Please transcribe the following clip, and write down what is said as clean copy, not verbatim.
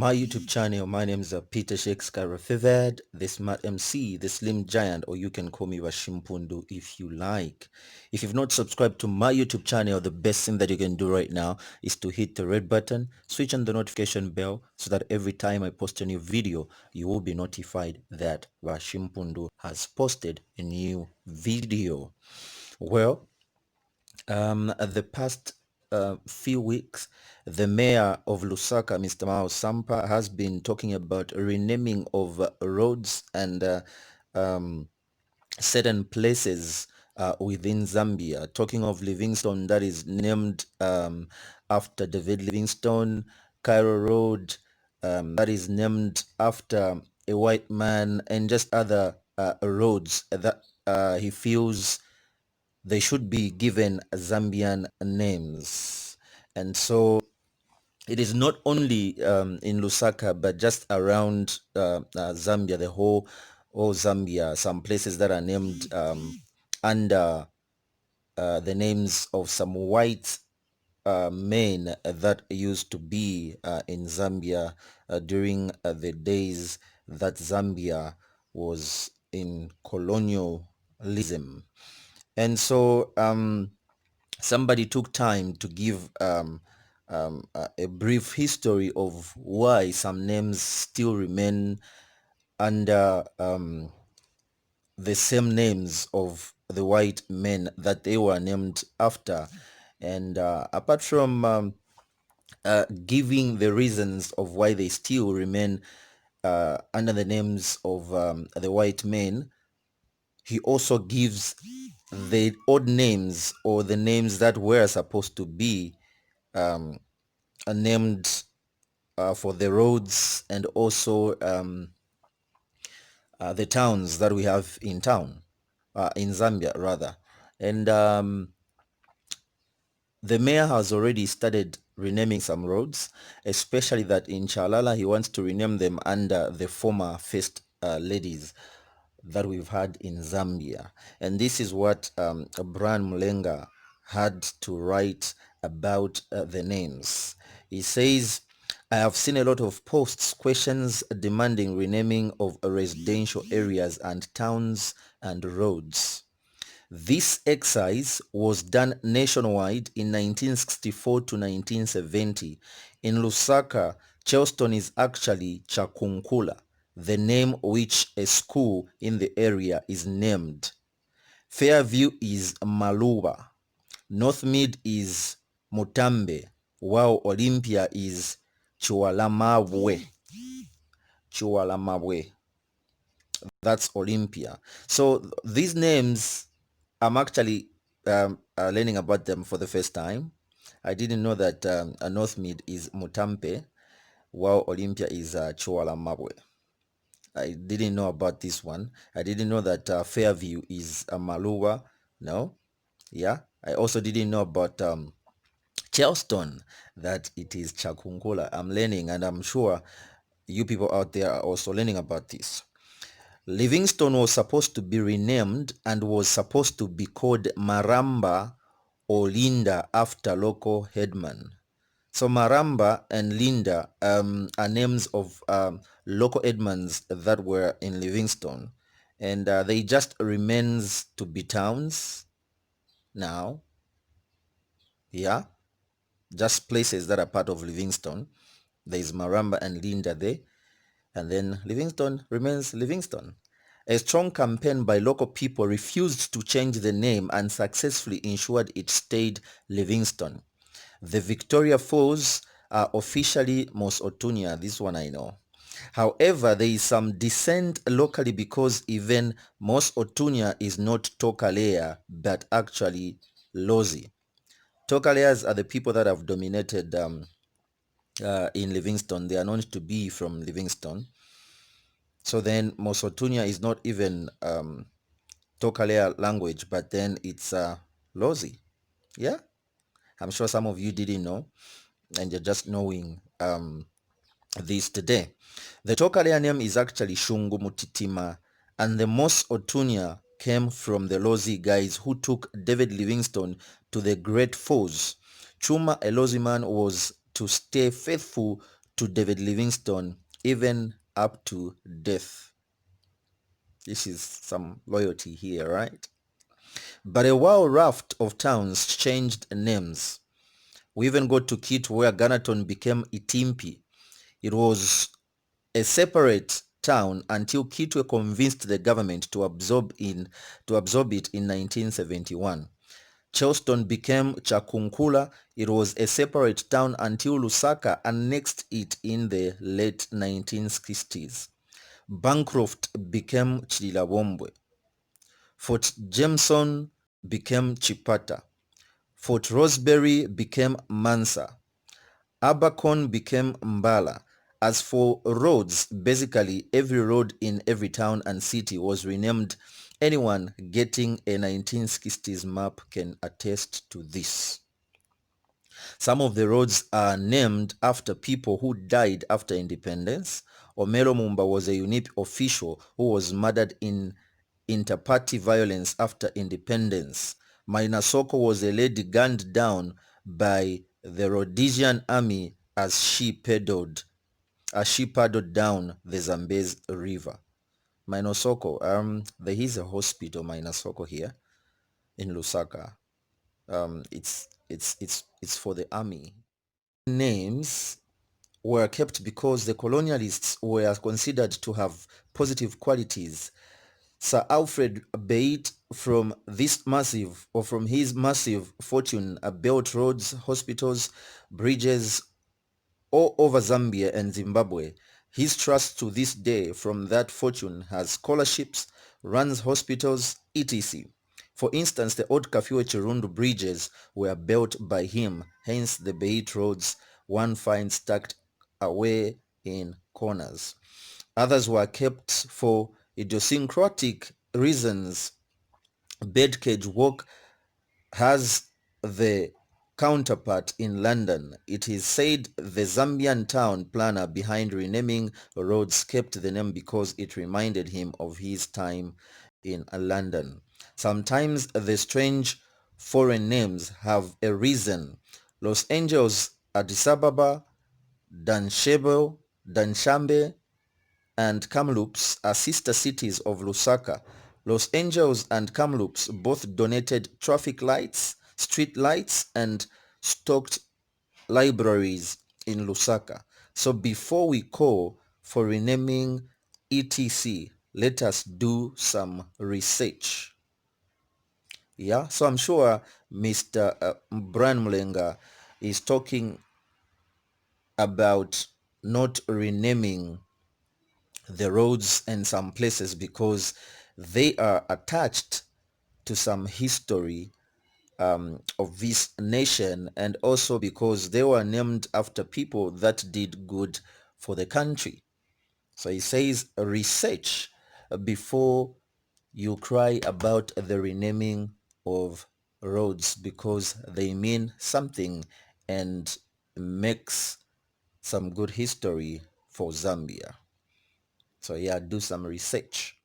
my YouTube channel. My name is Peter Shakespeare Fevered, the Smart MC, the Slim Giant, or you can call me Washimpundu if you like. If you've not subscribed to my YouTube channel, the best thing that you can do right now is to hit the red button, switch on the notification bell so that every time I post a new video, you will be notified that Washimpundu has posted a new video. Well, the past few weeks, the mayor of Lusaka, Mr. Mao Sampa, has been talking about renaming of roads and certain places within Zambia. Talking of Livingstone, that is named after David Livingstone, Cairo Road, that is named after a white man, and just other roads that he feels they should be given Zambian names. And so it is not only in Lusaka, but just around Zambia, the whole Zambia, some places that are named under the names of some white men that used to be in Zambia during the days that Zambia was in colonialism. And so somebody took time to give a brief history of why some names still remain under the same names of the white men that they were named after. And apart from giving the reasons of why they still remain under the names of the white men, he also gives the odd names, or the names that were supposed to be named for the roads and also the towns that we have in Zambia rather. And the mayor has already started renaming some roads, especially that in Chalala he wants to rename them under the former first ladies that we've had in Zambia. And this is what Brian Mulenga had to write about the names. He says, I have seen a lot of posts, questions demanding renaming of residential areas and towns and roads. This exercise was done nationwide in 1964 to 1970. In Lusaka, Chelston is actually Chakunkula, the name which a school in the area is named. Fairview is Maluba. Northmead is Mutambe, while Olympia is Chiwalamabwe. That's Olympia. So these names, I'm actually learning about them for the first time. I didn't know that Northmead is Mutambe, while Olympia is Chiwalamabwe. I didn't know about this one. I didn't know that Fairview is Maluba. No. Yeah. I also didn't know about Chelston, that it is Chakunkula. I'm learning, and I'm sure you people out there are also learning about this. Livingstone was supposed to be renamed and was supposed to be called Maraamba or Linda after local headman. So Maraamba and Linda are names of local headmans that were in Livingstone, and they just remains to be towns now. Yeah, just places that are part of Livingstone. There is Maraamba and Linda there, and then Livingstone remains Livingstone. A strong campaign by local people refused to change the name and successfully ensured it stayed Livingstone. The Victoria Falls are officially Mosi O Tunya. This one I know. However, there is some dissent locally because even Mosi O Tunya is not Toka Leya, but actually Lozi. Toka Leyas are the people that have dominated in Livingstone. They are known to be from Livingstone. So then Mosi O Tunya is not even Toka Leya language, but then it's Lozi. Yeah? I'm sure some of you didn't know, and you're just knowing this today. The Toka Leya name is actually Shungu Mutitima, and the Mosi O Tunya came from the Lozi guys who took David Livingstone to the Great Falls. Chuma, a Lozi man, was to stay faithful to David Livingstone, even up to death. This is some loyalty here, right? But a wild raft of towns changed names. We even got to Kitwe, where Ganaton became Itimpi. It was a separate town until Kitwe convinced the government to absorb it in 1971. Chelston became Chakunkula. It was a separate town until Lusaka annexed it in the late 1960s. Bancroft became Chiwalamabwe. Fort Jameson became Chipata. Fort Rosebery became Mansa. Abercorn became Mbala. As for roads, basically every road in every town and city was renamed. Anyone getting a 1960s map can attest to this. Some of the roads are named after people who died after independence. Omero Mumba was a UNIP official who was murdered in inter-party violence after independence. Mainasoko was a lady gunned down by the Rhodesian army as she paddled down the Zambezi River. Mainasoko, there is a hospital, Mainasoko, here in Lusaka. It's for the army. Names were kept because the colonialists were considered to have positive qualities. Sir Alfred Beit, from his massive fortune, built roads, hospitals, bridges all over Zambia and Zimbabwe. His trust to this day from that fortune has scholarships, runs hospitals, etc. For instance, the old Kafue Chirundu bridges were built by him, hence the Beit roads one finds tucked away in corners. Others were kept for idiosyncratic reasons. Birdcage Walk has the counterpart in London. It is said the Zambian town planner behind renaming roads kept the name because it reminded him of his time in London. Sometimes the strange foreign names have a reason. Los Angeles, Addis Ababa, Danshambe, and Kamloops are sister cities of Lusaka. Los Angeles and Kamloops both donated traffic lights, street lights, and stocked libraries in Lusaka. So before we call for renaming etc, let us do some research. Yeah, so I'm sure Mr. Brian Mulenga is talking about not renaming the roads and some places because they are attached to some history of this nation, and also because they were named after people that did good for the country. So he says research before you cry about the renaming of roads because they mean something and makes some good history for Zambia. So yeah, do some research.